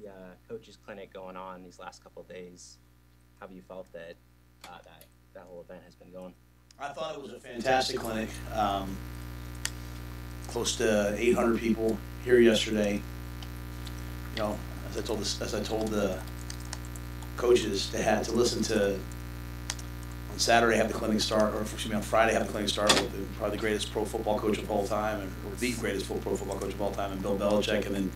the coaches clinic going on these last couple of days, how have you felt that that whole event has been going? I thought it was a fantastic clinic. Close to 800 people here yesterday. You know, as I told the coaches, they had to listen to on Saturday have the clinic start, or excuse me, on Friday have the clinic start with probably the greatest pro football coach of all time, or the greatest pro football coach of all time, and Bill Belichick, and then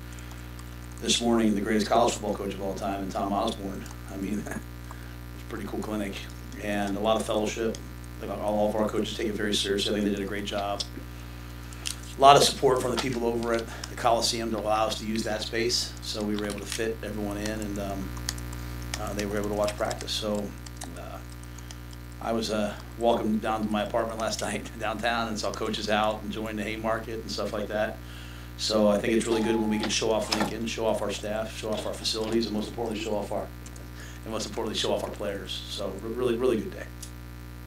this morning the greatest college football coach of all time, and Tom Osborne. I mean, it was a pretty cool clinic, and a lot of fellowship. All of our coaches take it very seriously. I think they did a great job. A lot of support from the people over at the Coliseum to allow us to use that space, so we were able to fit everyone in, and they were able to watch practice. So I was walking down to my apartment last night downtown and saw coaches out enjoying the Haymarket and stuff like that. So I think it's really good when we can show off Lincoln, show off our staff, show off our facilities, and most importantly show off our players. So really, really good day.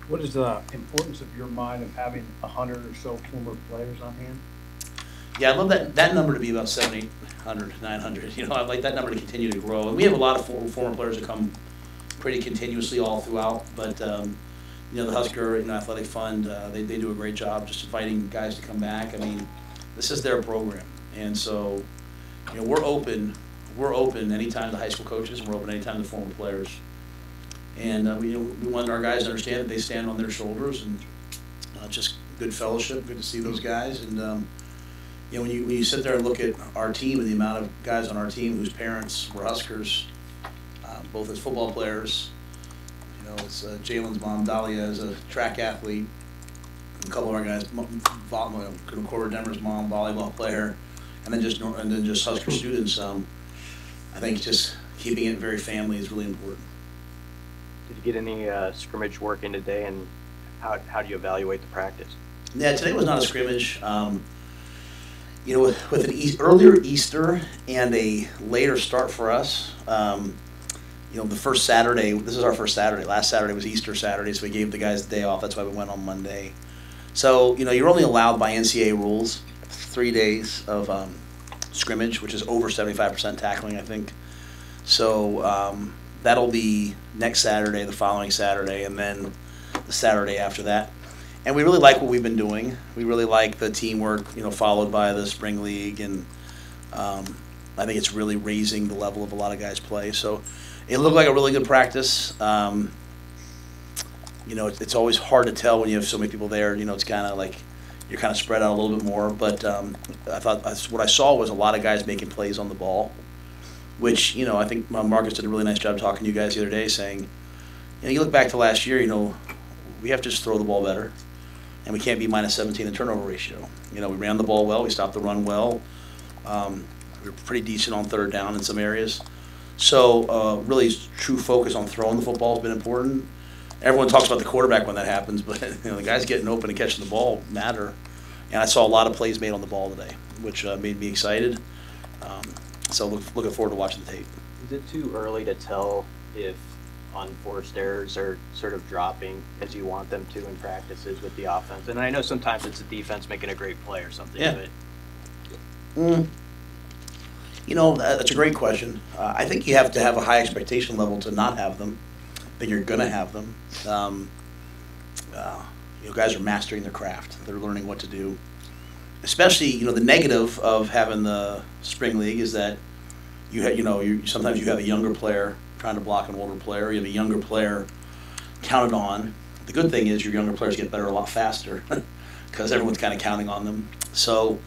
What is the importance of your mind of having 100 or so former players on hand? Yeah, I'd love that number to be about 700, 800, 900. You know, I'd like that number to continue to grow. And we have a lot of former players that come pretty continuously all throughout. But you know, the Husker Athletic Fund, they do a great job just inviting guys to come back. I mean, this is their program, and so you know we're open. We're open anytime to high school coaches, and we're open anytime to former players. And we want our guys to understand that they stand on their shoulders, and just good fellowship. Good to see those guys. And you know, when you sit there and look at our team and the amount of guys on our team whose parents were Huskers, both as football players. You know, it's Jalen's mom, Dahlia, is a track athlete. A couple of our guys, Cora Demmer's mom, volleyball player, and then just Husker students. I think just keeping it very family is really important. Did you get any scrimmage work in today, and how do you evaluate the practice? Yeah, today was not a scrimmage. You know, with an earlier Easter and a later start for us, you know, the first Saturday, this is our first Saturday. Last Saturday was Easter Saturday, so we gave the guys the day off. That's why we went on Monday. So, you know, you're only allowed by NCAA rules 3 days of scrimmage, which is over 75% tackling, I think. So that'll be next Saturday, the following Saturday, and then the Saturday after that. And we really like what we've been doing. We really like the teamwork, you know, followed by the spring league, and I think it's really raising the level of a lot of guys' play. So it looked like a really good practice. You know, it's always hard to tell when you have so many people there. You know, it's kind of like you're kind of spread out a little bit more. But I thought what I saw was a lot of guys making plays on the ball, which, you know, I think Marcus did a really nice job talking to you guys the other day, saying, you know, you look back to last year, you know, we have to just throw the ball better, and we can't be -17 in turnover ratio. You know, we ran the ball well, we stopped the run well. We were pretty decent on third down in some areas. So really true focus on throwing the football has been important. Everyone talks about the quarterback when that happens, but you know, the guys getting open and catching the ball matter. And I saw a lot of plays made on the ball today, which made me excited. So looking forward to watching the tape. Is it too early to tell if unforced errors are sort of dropping as you want them to in practices with the offense? And I know sometimes it's the defense making a great play or something. Yeah. You know, that's a great question. I think you have to have a high expectation level to not have them. I think you're going to have them. You know, guys are mastering their craft. They're learning what to do. Especially, you know, the negative of having the spring league is that sometimes you have a younger player trying to block an older player. You have a younger player counted on. The good thing is your younger players get better a lot faster because everyone's kind of counting on them. So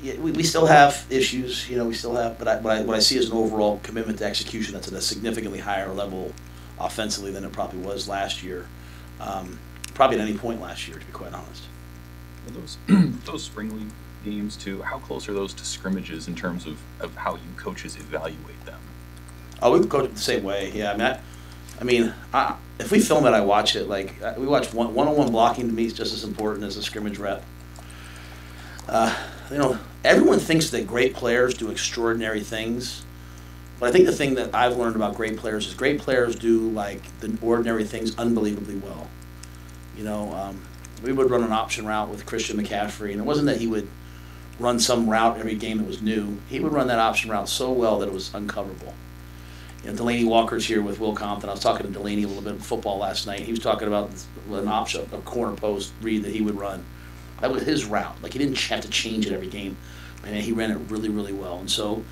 we still have issues, you know, but what I see is an overall commitment to execution that's at a significantly higher level offensively than it probably was last year. Probably at any point last year, to be quite honest. Those spring league games too, how close are those to scrimmages in terms of how you coaches evaluate them? Oh, we coach it the same way. Yeah, if we film it, I watch it. Like we watch one-on-one blocking. To me is just as important as a scrimmage rep. You know, everyone thinks that great players do extraordinary things, but I think the thing that I've learned about great players is great players do like the ordinary things unbelievably well. You know, we would run an option route with Christian McCaffrey, and it wasn't that he would run some route every game that was new. He would run that option route so well that it was uncoverable. You know, Delaney Walker's here with Will Compton. I was talking to Delaney a little bit in football last night. He was talking about an option, a corner post read that he would run. That was his route. Like, he didn't have to change it every game. And he ran it really, really well. And so,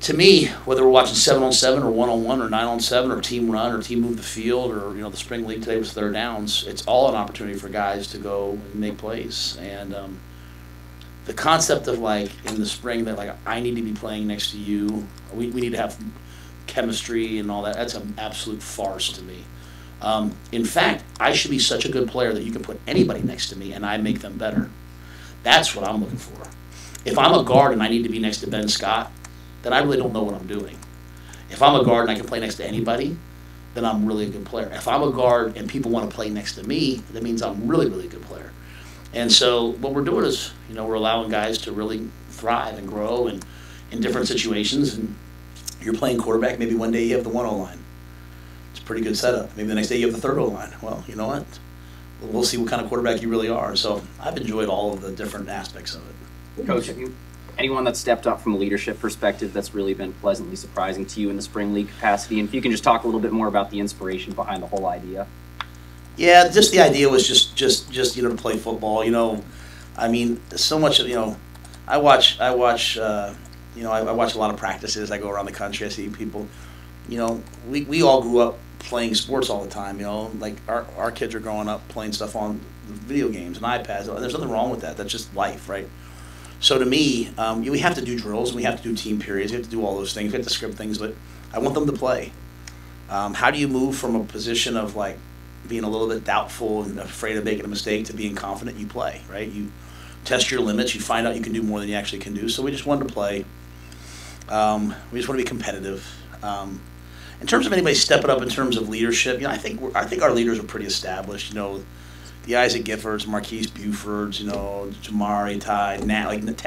to me, whether we're watching 7-on-7 or 1-on-1 or 9-on-7 or team run or team move the field or, the spring league today was third downs, it's all an opportunity for guys to go and make plays. And the concept of, like, in the spring that, like, I need to be playing next to you, we need to have chemistry and all that, that's an absolute farce to me. In fact, I should be such a good player that you can put anybody next to me and I make them better. That's what I'm looking for. If I'm a guard and I need to be next to Ben Scott, then I really don't know what I'm doing. If I'm a guard and I can play next to anybody, then I'm really a good player. If I'm a guard and people want to play next to me, that means I'm really, really a good player. And so what we're doing is, we're allowing guys to really thrive and grow and in different situations. And you're playing quarterback, maybe one day you have the 1-0 line. It's a pretty good setup. Maybe the next day you have the 3rd line. Well, you know what? We'll see what kind of quarterback you really are. So I've enjoyed all of the different aspects of it. Coach, anyone that's stepped up from a leadership perspective that's really been pleasantly surprising to you in the spring league capacity? And if you can just talk a little bit more about the inspiration behind the whole idea. Yeah, just the idea was just to play football. I mean, so much. I watch a lot of practices. I go around the country. I see people. We all grew up playing sports all the time. Like our kids are growing up playing stuff on video games and iPads. There's nothing wrong with that. That's just life, right? So to me, we have to do drills. We have to do team periods. We have to do all those things. We have to script things, but I want them to play. How do you move from a position of like being a little bit doubtful and afraid of making a mistake to being confident? You play, right? You test your limits. You find out you can do more than you actually can do. So we just wanted to play. We just want to be competitive. In terms of anybody stepping up in terms of leadership, I think our leaders are pretty established. The Isaac Giffords, Marquise Bufords, Jamari, Ty,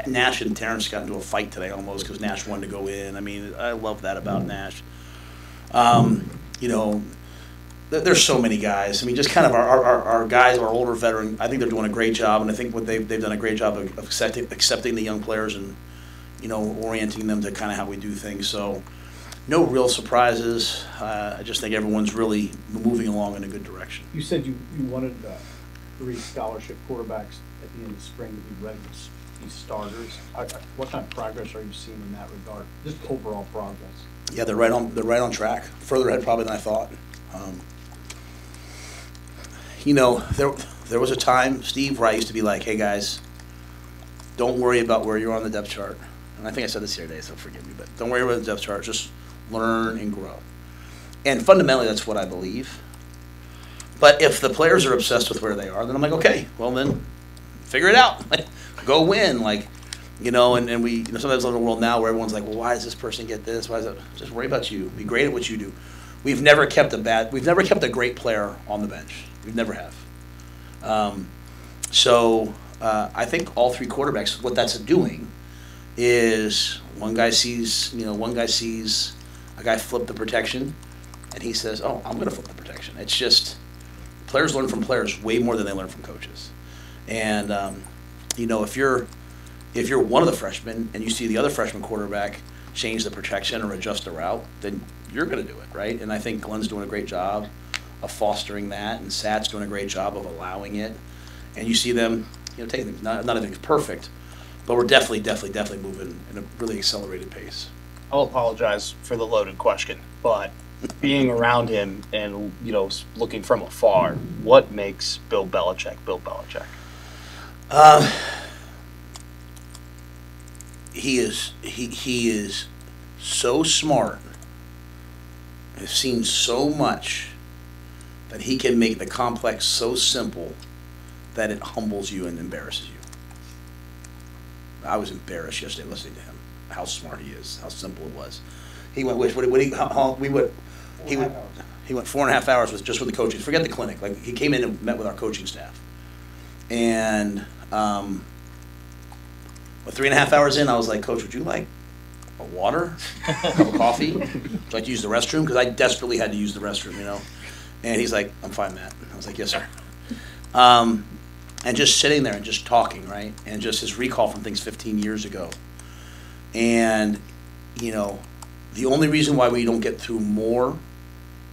Nash and Terrence got into a fight today almost because Nash wanted to go in. I mean, I love that about Nash. There's so many guys. I mean, just kind of our guys, our older veteran, I think they're doing a great job, and I think what they've done a great job of accepting the young players and, orienting them to kind of how we do things. So no real surprises. I just think everyone's really moving along in a good direction. You said you wanted 3 scholarship quarterbacks at the end of spring to be ready to be starters. What kind of progress are you seeing in that regard? Just overall progress. Yeah, they're right on track. Further ahead probably than I thought. There was a time, Steve, where I used to be like, hey guys, don't worry about where you're on the depth chart. And I think I said this the other day, so forgive me, but don't worry about the depth chart. Just learn and grow. And fundamentally, that's what I believe. But if the players are obsessed with where they are, then I'm like, okay, well then, figure it out. Go win. And we, sometimes live in a world now where everyone's like, well, why does this person get this? Why is it? Just worry about you. Be great at what you do. We've never kept a great player on the bench. We never have. I think all 3 quarterbacks, what that's doing is one guy sees a guy flip the protection, and he says, oh, I'm going to flip the protection. It's just players learn from players way more than they learn from coaches. And, if you're one of the freshmen and you see the other freshman quarterback change the protection or adjust the route, then you're going to do it, right? And I think Glenn's doing a great job of fostering that, and Sat's doing a great job of allowing it. And you see them, taking things. Not everything's perfect, but we're definitely moving in a really accelerated pace. I'll apologize for the loaded question, but being around him and looking from afar, what makes Bill Belichick Bill Belichick? He is so smart. I've seen so much that he can make the complex so simple that it humbles you and embarrasses you. I was embarrassed yesterday listening to him, how smart he is, how simple it was. He went, he went 4.5 hours with the coaching. Forget the clinic. Like, he came in and met with our coaching staff. And 3.5 hours in, I was like, Coach, would you like a water, a cup of coffee? Would you like to use the restroom? Because I desperately had to use the restroom, And he's like, I'm fine, Matt. I was like, yes, sir. and just sitting there and just talking, right? And just his recall from things 15 years ago. And, you know, the only reason why we don't get through more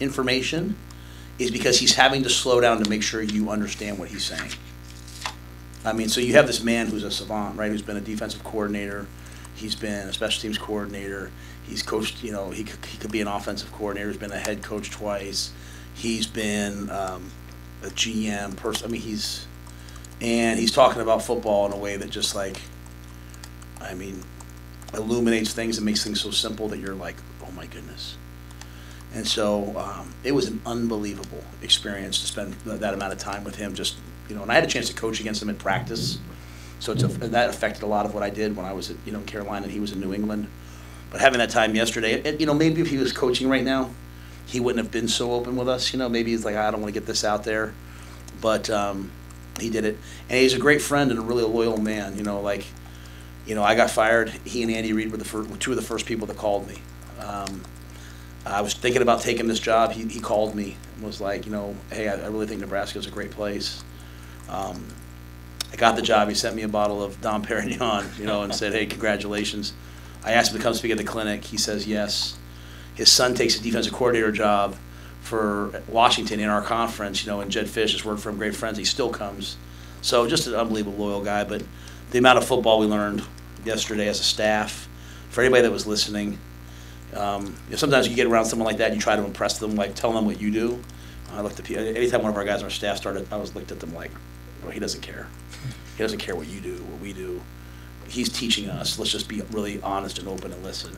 information is because he's having to slow down to make sure you understand what he's saying. I mean, so you have this man who's a savant, right, who's been a defensive coordinator. He's been a special teams coordinator. He's coached, you know, he could be an offensive coordinator. He's been a head coach twice. He's been a GM person. I mean, he's talking about football in a way that just like, I mean, illuminates things and makes things so simple that you're like, oh my goodness. And so it was an unbelievable experience to spend that amount of time with him. Just, you know, and I had a chance to coach against him in practice, so that affected a lot of what I did when I was at, you know, Carolina and he was in New England. But having that time yesterday, you know, maybe if he was coaching right now, he wouldn't have been so open with us. You know, maybe he's like, I don't want to get this out there, but he did it, and he's a great friend and a really loyal man. You know, like, you know, I got fired. He and Andy Reid were two of the first people that called me. I was thinking about taking this job. He called me and was like, you know, hey, I really think Nebraska is a great place. I got the job. He sent me a bottle of Dom Perignon, you know, and said, hey, congratulations. I asked him to come speak at the clinic. He says yes. His son takes a defensive coordinator job for Washington in our conference, you know, and Jed Fish has worked for him, great friends. He still comes. So just an unbelievable loyal guy. But the amount of football we learned yesterday as a staff, for anybody that was listening, you know, sometimes you get around someone like that and you try to impress them, like tell them what you do. I looked at people, anytime one of our guys on our staff started, I was looked at them like, well, he doesn't care. He doesn't care what you do, what we do. He's teaching us. Let's just be really honest and open and listen.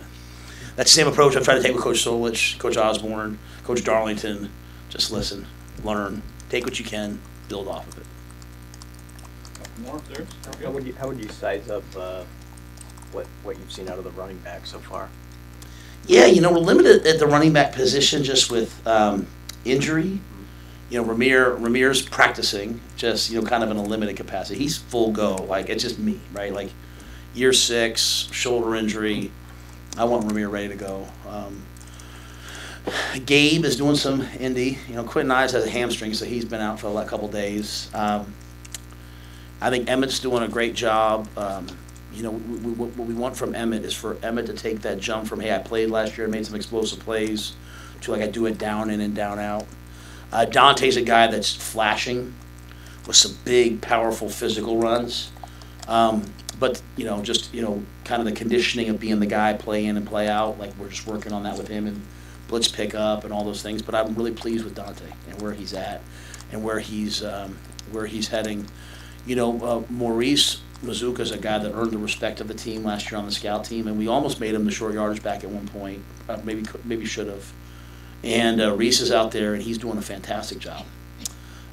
That's the same approach I've tried to take with Coach Solich, Coach Osborne, Coach Darlington. Just listen, learn, take what you can, build off of it. More there? How would you size up what you've seen out of the running back so far? Yeah, you know, we're limited at the running back position just with injury. You know, Ramir's practicing, just, you know, kind of in a limited capacity. He's full go, like, it's just me, right? Like, year 6, shoulder injury. I want Ramir ready to go. Gabe is doing some indie. You know, Quentin Ives has a hamstring, so he's been out for a couple days. I think Emmett's doing a great job. You know, what we want from Emmett is for Emmett to take that jump from, hey, I played last year and made some explosive plays, to like I do it down in and down out. Dante's a guy that's flashing with some big, powerful physical runs. But, you know, just, you know, kind of the conditioning of being the guy, play in and play out, like we're just working on that with him and blitz pickup and all those things. But I'm really pleased with Dante and where he's at and where he's heading. You know, Maurice Mazuka's a guy that earned the respect of the team last year on the scout team, and we almost made him the short yardage back at one point. Maybe should have. And Reese is out there, and he's doing a fantastic job.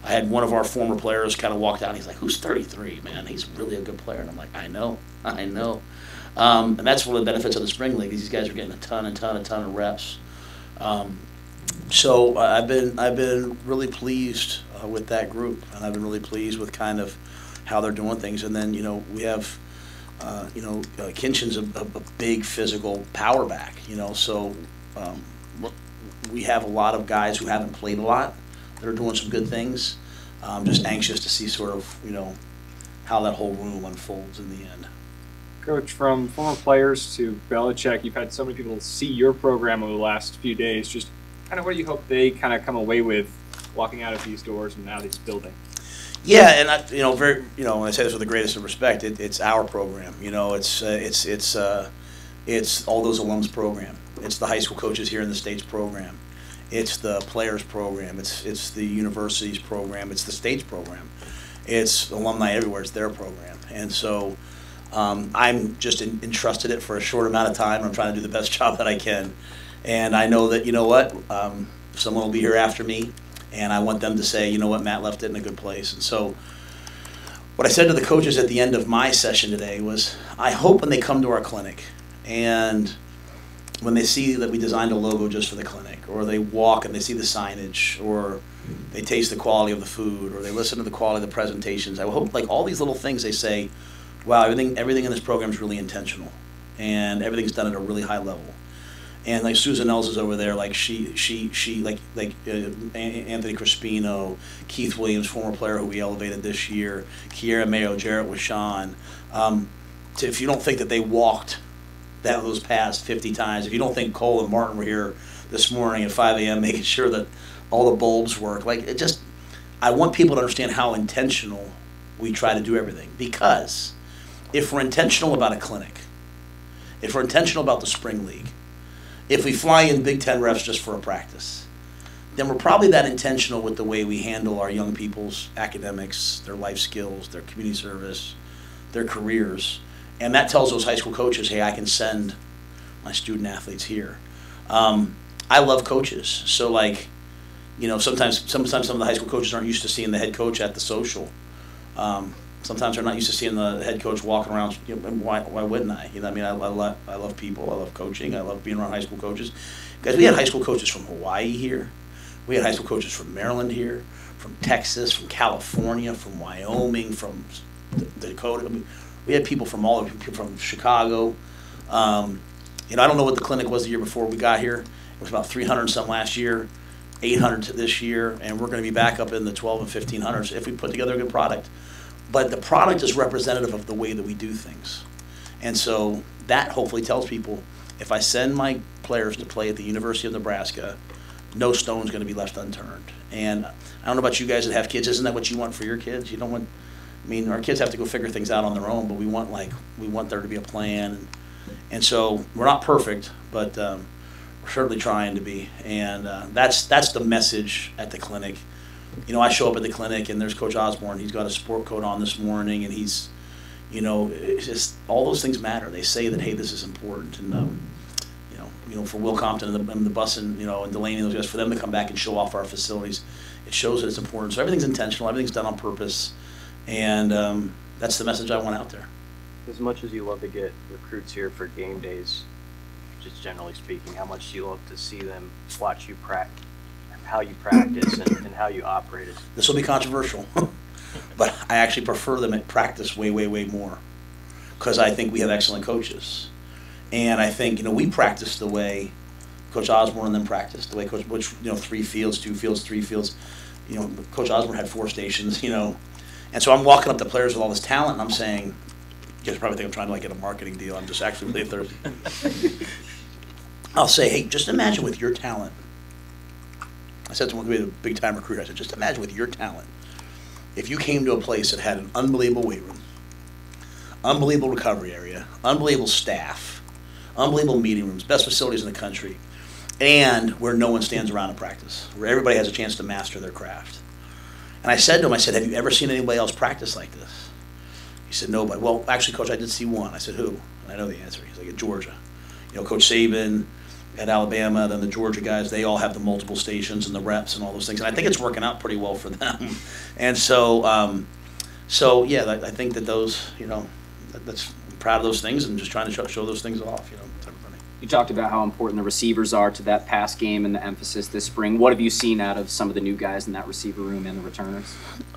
I had one of our former players kind of walk out, and he's like, who's 33, man? He's really a good player. And I'm like, I know. And that's one of the benefits of the spring league. These guys are getting a ton of reps. So I've been really pleased with that group, and I've been really pleased with kind of how they're doing things. And then, you know, we have, Kinchin's a big physical power back, you know, so we have a lot of guys who haven't played a lot that are doing some good things. Just anxious to see sort of, you know, how that whole room unfolds in the end. Coach, from former players to Belichick, you've had so many people see your program over the last few days. Just kind of what do you hope they kind of come away with walking out of these doors and out of this building? Yeah, and when I say this with the greatest of respect, it's our program. You know, it's all those alums program. It's the high school coaches here in the state's program. It's the players program. It's the university's program. It's the state's program. It's alumni everywhere. It's their program. And so I'm just entrusted it for a short amount of time. I'm trying to do the best job that I can. And I know that, you know what, someone will be here after me, and I want them to say, you know what, Matt left it in a good place. And so what I said to the coaches at the end of my session today was, I hope when they come to our clinic and when they see that we designed a logo just for the clinic, or they walk and they see the signage, or they taste the quality of the food, or they listen to the quality of the presentations, I hope, like, all these little things, they say, wow, everything in this program is really intentional, and everything's done at a really high level. And like Susan Els is over there, like she like Anthony Crispino, Keith Williams, former player who we elevated this year, Kiera Mayo, Jarrett Washawn. If you don't think that they walked those paths 50 times, if you don't think Cole and Martin were here this morning at 5 a.m. making sure that all the bulbs work, like it just, I want people to understand how intentional we try to do everything. Because if we're intentional about a clinic, if we're intentional about the spring league, if we fly in Big Ten refs just for a practice, then we're probably that intentional with the way we handle our young people's academics, their life skills, their community service, their careers. And that tells those high school coaches, hey, I can send my student athletes here. I love coaches. So like, you know, sometimes some of the high school coaches aren't used to seeing the head coach at the social. Sometimes they're not used to seeing the head coach walking around. You know, why wouldn't I? You know, I mean, I love people. I love coaching. I love being around high school coaches. Guys, we had high school coaches from Hawaii here. We had high school coaches from Maryland here, from Texas, from California, from Wyoming, from Dakota. I mean, we had people from all over, people from Chicago. You know, I don't know what the clinic was the year before we got here. It was about 300 and some last year, 800 this year, and we're going to be back up in the 12 and 1500s if we put together a good product. But the product is representative of the way that we do things. And so that hopefully tells people, if I send my players to play at the University of Nebraska, no stone's going to be left unturned. And I don't know about you guys that have kids. Isn't that what you want for your kids? You don't want, I mean, our kids have to go figure things out on their own, but we want there to be a plan. And so we're not perfect, but we're certainly trying to be. And that's the message at the clinic. You know, I show up at the clinic and there's Coach Osborne. He's got a sport coat on this morning, and he's, you know, it's just all those things matter. They say that, hey, this is important, and you know, for Will Compton and the bus and, you know, and Delaney and those guys, for them to come back and show off our facilities, it shows that it's important. So everything's intentional, everything's done on purpose, and that's the message I want out there. As much as you love to get recruits here for game days, just generally speaking, how much do you love to see them watch you practice? How you practice and how you operate it. This will be controversial, but I actually prefer them at practice way more, because I think we have excellent coaches, and I think, you know, we practice the way Coach Osborne and them practiced, the way Coach, which, you know, 3 fields, 2 fields, 3 fields. You know, Coach Osborne had 4 stations, you know, and so I'm walking up to players with all this talent, and I'm saying, you guys probably think I'm trying to like get a marketing deal. I'm just actually really thirsty. I'll say, hey, just imagine with your talent. I said to one of the big-time recruiter, I said, just imagine with your talent, if you came to a place that had an unbelievable weight room, unbelievable recovery area, unbelievable staff, unbelievable meeting rooms, best facilities in the country, and where no one stands around in practice, where everybody has a chance to master their craft. And I said to him, I said, have you ever seen anybody else practice like this? He said, nobody. Well, actually, Coach, I did see one. I said, who? And I know the answer. He's like, at Georgia. You know, Coach Saban at Alabama, then the Georgia guys, they all have the multiple stations and the reps and all those things. And I think it's working out pretty well for them. And so, yeah, I think that those, you know, that's, I'm proud of those things and just trying to show those things off, you know, to everybody. You talked about how important the receivers are to that pass game and the emphasis this spring. What have you seen out of some of the new guys in that receiver room and the returners?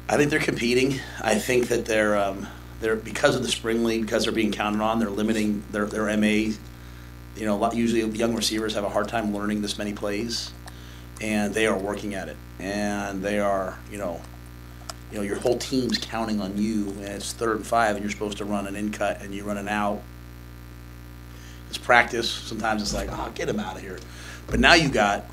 I think they're competing. I think that they're because of the spring league, because they're being counted on, they're limiting their MA. You know, usually young receivers have a hard time learning this many plays, and they are working at it. And they are, you know, your whole team's counting on you, and it's 3rd and 5, and you're supposed to run an in cut, and you run an out. It's practice. Sometimes it's like, oh, get him out of here. But now you got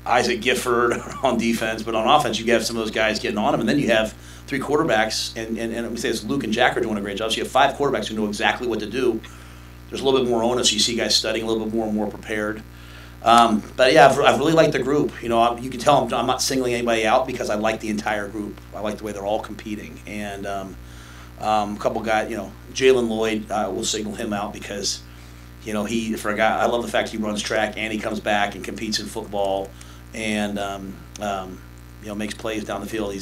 Isaac Gifford on defense, but on offense you have some of those guys getting on him, and then you have 3 quarterbacks, and we say it's Luke and Jack are doing a great job. So you have 5 quarterbacks who know exactly what to do. There's a little bit more onus. You see guys studying a little bit more and more prepared. But yeah, I've really liked the group. You know, you can tell I'm not singling anybody out because I like the entire group. I like the way they're all competing. And a couple guys, you know, Jalen Lloyd, we'll signal him out because, you know, for a guy, I love the fact he runs track and he comes back and competes in football and you know, makes plays down the field.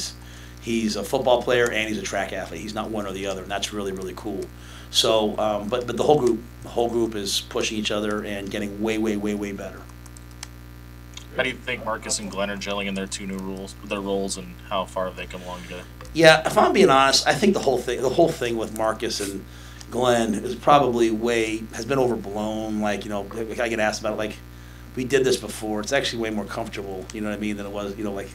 He's a football player and he's a track athlete. He's not one or the other, and that's really, really cool. So, but the whole group is pushing each other and getting way better. How do you think Marcus and Glenn are gelling in their 2 new roles, and how far have they come along together? Yeah, if I'm being honest, I think the whole thing with Marcus and Glenn is probably has been overblown. Like, you know, I get asked about it, like, we did this before. It's actually way more comfortable, you know what I mean, than it was, you know, like,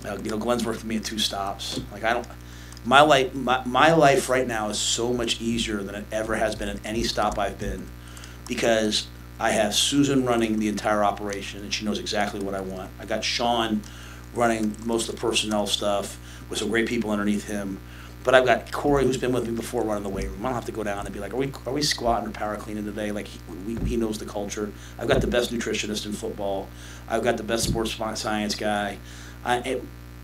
you know, Glenn's worked with me at 2 stops. Like, my life right now is so much easier than it ever has been at any stop I've been, because I have Susan running the entire operation, and she knows exactly what I want. I got Sean running most of the personnel stuff with some great people underneath him. But I've got Corey, who's been with me before, running the weight room. I don't have to go down and be like, are we squatting or power cleaning today? Like, he knows the culture. I've got the best nutritionist in football. I've got the best sports science guy.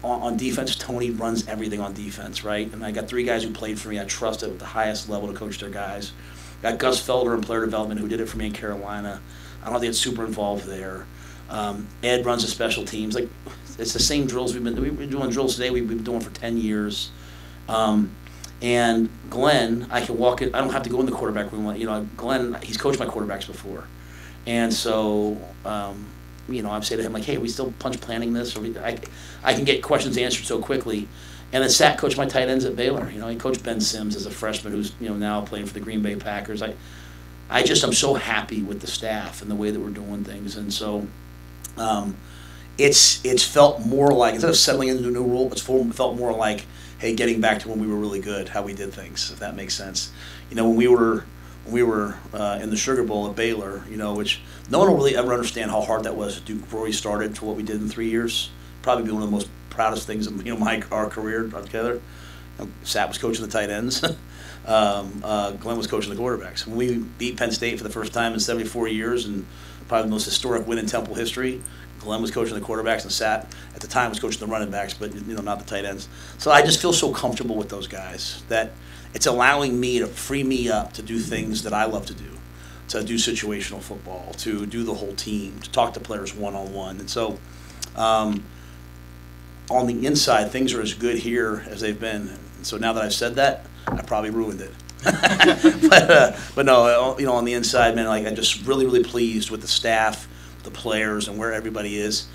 On defense, Tony runs everything on defense, right? And I got 3 guys who played for me. I trusted at the highest level to coach their guys. Got Gus Felder in player development, who did it for me in Carolina. I don't have to get super involved there. Ed runs the special teams. Like, it's the same drills we've been doing drills today. We've been doing for 10 years. And Glenn, I can walk in. I don't have to go in the quarterback room. You know, Glenn, he's coached my quarterbacks before, and so you know, I've said to him like, "Hey, are we still punch planning this?" Or I can get questions answered so quickly. And then Sat coached my tight ends at Baylor. You know, he coached Ben Sims as a freshman, who's, you know, now playing for the Green Bay Packers. I'm so happy with the staff and the way that we're doing things, and so it's felt more like, instead of settling into a new role, felt more like, hey, getting back to when we were really good, how we did things, if that makes sense. You know, when we were in the Sugar Bowl at Baylor, you know, which no one will really ever understand how hard that was to do before we started to what we did in 3 years. Probably be one of the most proudest things of, you know, our career together. You know, Sat was coaching the tight ends. Glenn was coaching the quarterbacks. When we beat Penn State for the first time in 74 years, and probably the most historic win in Temple history, Glenn was coaching the quarterbacks, and Sat at the time was coaching the running backs, but, you know, not the tight ends. So I just feel so comfortable with those guys that it's allowing me to free me up to do things that I love to do situational football, to do the whole team, to talk to players one-on-one. And so on the inside, things are as good here as they've been. And so now that I've said that, I probably ruined it. but no, you know, on the inside, man, like, I'm just really, really pleased with the staff, the players, and where everybody is.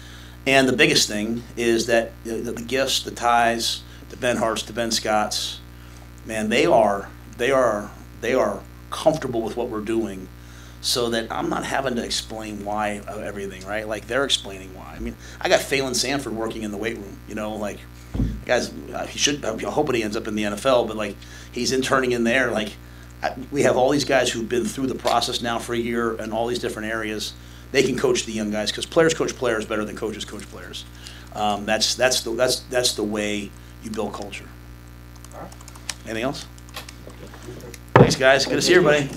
And the biggest thing is that the gifts, the ties, the Ben Harts, the Ben Scotts, man, they are comfortable with what we're doing, so that I'm not having to explain why of everything, right? Like, they're explaining why. I mean, I got Phelan Sanford working in the weight room, you know, like, guys, he should, I'm hoping he ends up in the NFL, but, like, he's interning in there. Like, we have all these guys who've been through the process now for a year in all these different areas. They can coach the young guys, because players coach players better than coaches coach players. That's the way you build culture. Anything else? Thanks, guys. Good to see everybody.